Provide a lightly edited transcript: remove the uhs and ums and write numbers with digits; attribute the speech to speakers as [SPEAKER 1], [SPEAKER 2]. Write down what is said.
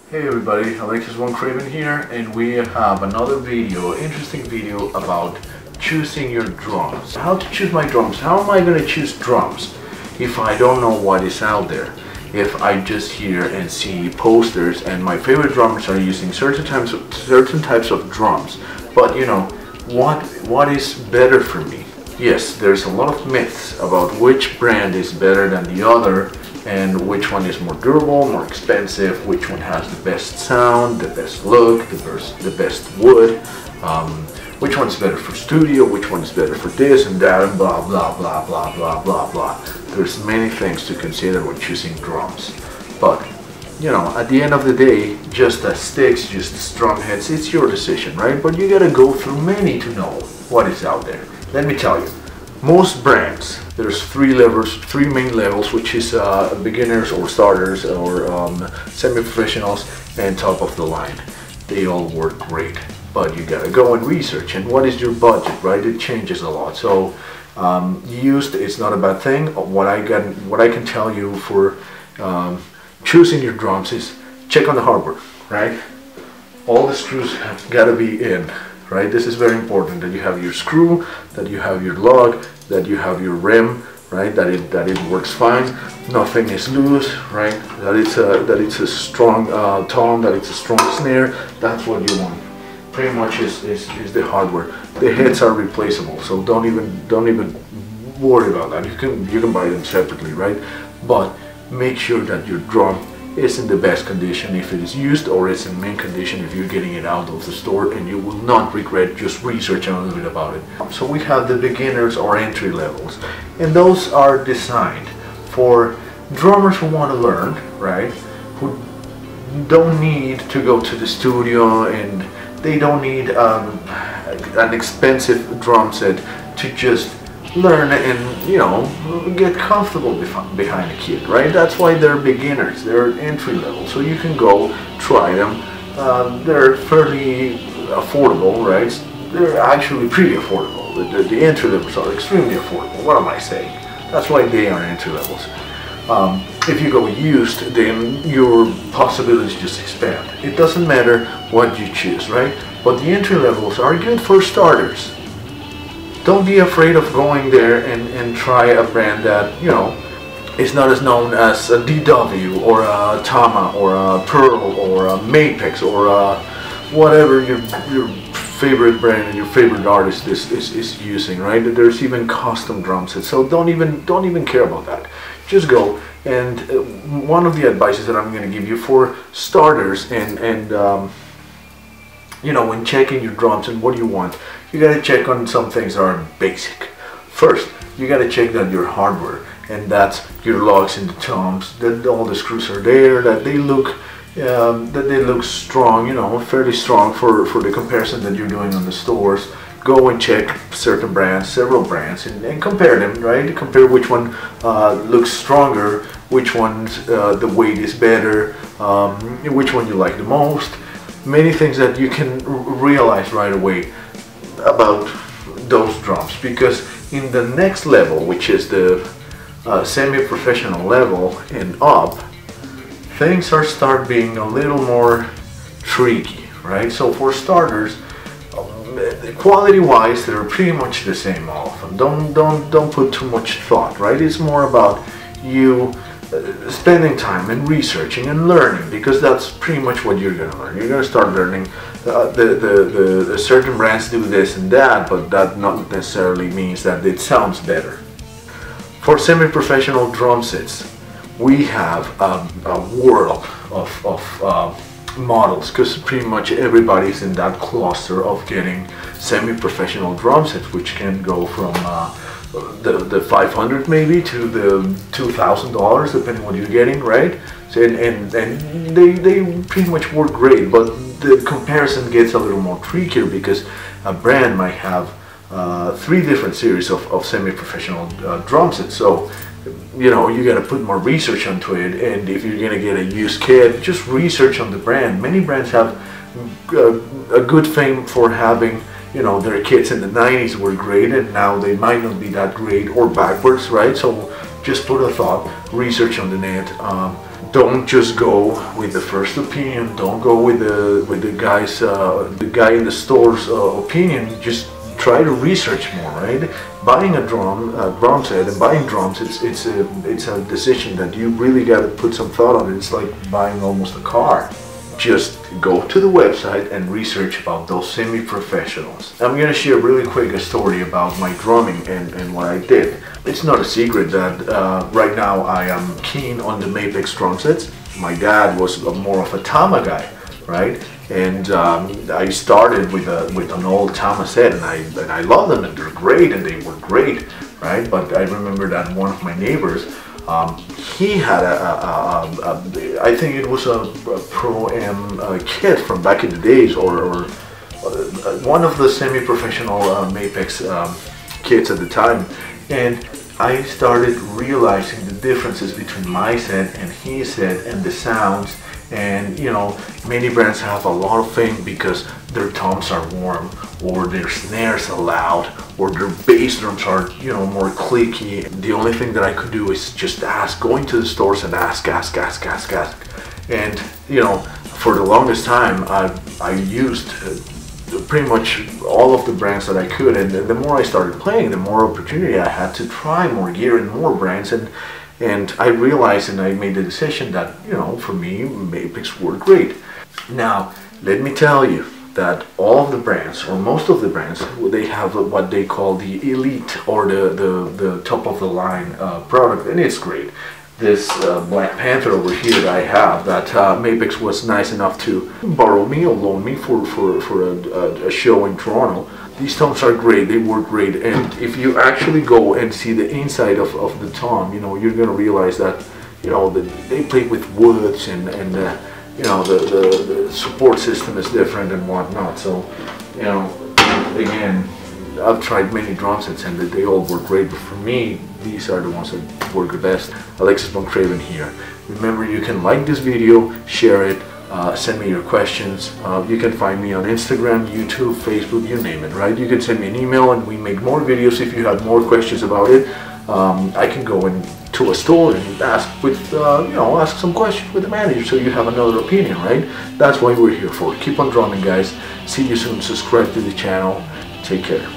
[SPEAKER 1] Hey everybody, Alexis Von Kraven here, and we have another video, interesting video about choosing your drums. How to choose my drums? How am I going to choose drums if I don't know what is out there? If I just hear and see posters and my favorite drummers are using certain types of drums, but you know, what is better for me? Yes, there's a lot of myths about which brand is better than the other, and which one is more durable, more expensive, which one has the best sound, the best look, the best wood, which one's better for studio, which one is better for this and that, and blah blah blah blah blah blah blah. There's many things to consider when choosing drums, but you know, at the end of the day, just as sticks, just as drum heads, it's your decision, right? But you gotta go through many to know what is out there. Let me tell you, most brands, there's three main levels, which is beginners or starters or semi-professionals and top of the line. They all work great, but you gotta go and research. And what is your budget, right? It changes a lot. So used, it's not a bad thing. What I can tell you for choosing your drums is check on the hardware, right? All the screws have gotta be in. Right, this is very important, that you have your screw, that you have your lug, that you have your rim, right, that it works fine, nothing is loose, right, that it's a strong tom, that it's a strong snare. That's what you want. Pretty much is the hardware. The heads are replaceable, so don't even worry about that. You can buy them separately, right? But make sure that your drum is in the best condition if it is used, or it's in mint condition if you're getting it out of the store, and you will not regret just researching a little bit about it. So we have the beginners or entry levels, and those are designed for drummers who want to learn, right? Who don't need to go to the studio, and they don't need an expensive drum set to just learn and, you know, get comfortable behind a kit, right? That's why they're beginners, they're entry level, so you can go try them. They're fairly affordable, right? They're actually pretty affordable. The entry levels are extremely affordable. What am I saying? That's why they are entry levels. If you go used, then your possibilities just expand. It doesn't matter what you choose, right? But the entry levels are good for starters. Don't be afraid of going there and try a brand that, you know, is not as known as a DW or a Tama or a Pearl or a Mapex or whatever your favorite brand and your favorite artist is using, right? There's even custom drum sets, so don't even care about that. Just go. And one of the advices that I'm going to give you for starters and you know, when checking your drums and what you want, you gotta check on some things that are basic. First, you gotta check that your hardware, and that's your lugs and the toms, that all the screws are there, that they look strong, you know, fairly strong for the comparison that you're doing on the stores. Go and check certain brands, several brands, and compare them, right? Compare which one looks stronger, which one's the weight is better, which one you like the most. Many things that you can realize right away about those drums, because in the next level, which is the semi-professional level and up, things start being a little more tricky, right? So for starters, quality-wise, they're pretty much the same all of them. Don't put too much thought, right? It's more about you spending time and researching and learning, because that's pretty much what you're going to learn. You're going to start learning the certain brands do this and that, but that not necessarily means that it sounds better. For semi-professional drum sets, we have a world of models, because pretty much everybody's in that cluster of getting semi-professional drum sets, which can go from the $500 maybe to the $2,000, depending what you're getting, right? So and they pretty much work great, but the comparison gets a little more trickier, because a brand might have 3 different series of semi-professional drum sets. So, you know, you got to put more research onto it, and if you're gonna get a used kit, just research on the brand. Many brands have a good fame for having, you know, their kits in the 90s were great, and now they might not be that great, or backwards, right? So just put a thought, research on the net, don't just go with the first opinion. Don't go with the guy in the store's opinion. Just try to research more, right? Buying a drum set and buying drums, it's a decision that you really got to put some thought on it. It's like buying almost a car. Just go to the website and research about those semi-professionals. I'm gonna share really quick a story about my drumming and what I did. It's not a secret that right now I am keen on the Mapex drum sets. My dad was more of a Tama guy, right? And I started with an old Tama set, and I love them, and they're great, and they were great, right? But I remember that one of my neighbors, he had I think it was a Pro-Am kit from back in the days, or one of the semi-professional Mapex kits at the time, and I started realizing the differences between my set and his set and the sounds. And you know, many brands have a lot of fame because their toms are warm, or their snares are loud, or their bass drums are, you know, more clicky. The only thing that I could do is just ask, going to the stores and ask. And you know, for the longest time I used pretty much all of the brands that I could, and the more I started playing, the more opportunity I had to try more gear and more brands, and I realized, and I made the decision that, you know, for me, Mapex were great. Now, let me tell you that all of the brands, or most of the brands, they have what they call the elite, or the top of the line product, and it's great. This Black Panther over here that I have, that Mapex was nice enough to borrow me or loan me for a show in Toronto. These toms are great, they work great, and if you actually go and see the inside of the tom, you know, you're going to realize that, you know, they play with woods, and you know, the support system is different and whatnot. So, you know, again, I've tried many drum sets and they all work great, but for me, these are the ones that work the best. Alexis Von Kraven here. Remember, you can like this video, share it, send me your questions. You can find me on Instagram, YouTube, Facebook, you name it, right? You can send me an email and we make more videos if you have more questions about it. I can go into a store and ask ask some questions with the manager, so you have another opinion, right? That's what we're here for. Keep on drumming, guys. See you soon. Subscribe to the channel. Take care.